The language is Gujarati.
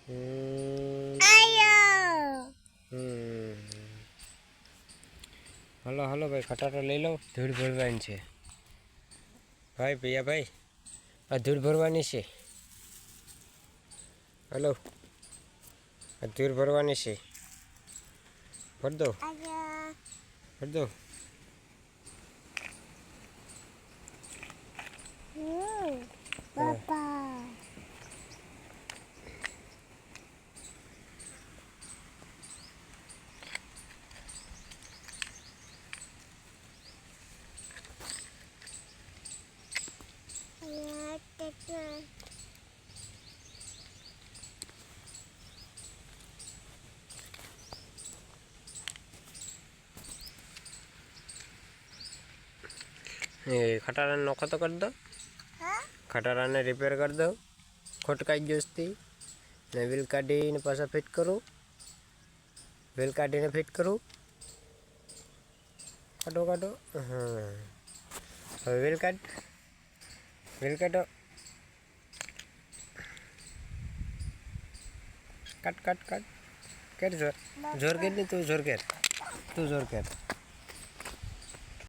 હલો હલો ભાઈ, ખટારો લઈ લો, ધૂળ ભરવાની છે ભાઈ. ભૈયા ભાઈ, આ ધૂળ ભરવાની છે. હલો, આ ધૂળ ભરવાની છે. ભર દો, ભર દો. Papa. એ ખટારાને નોખો તો કરી દો. ખટારાને રિપેર કરી દો. ખોટકાઈ ગયો ને વ્હીલ કાઢીને પાછા ફિટ કરું. વ્હીલ કાઢીને ફિટ કરું. કાઢો કાઢો. હા, હવે વ્હીલ કાઢ. વ્હીલ કાઢો. કાટ કાટ કાટ. કેર જોર જોર કેર નહીં, તું જોર કેર. તું જોર કેર.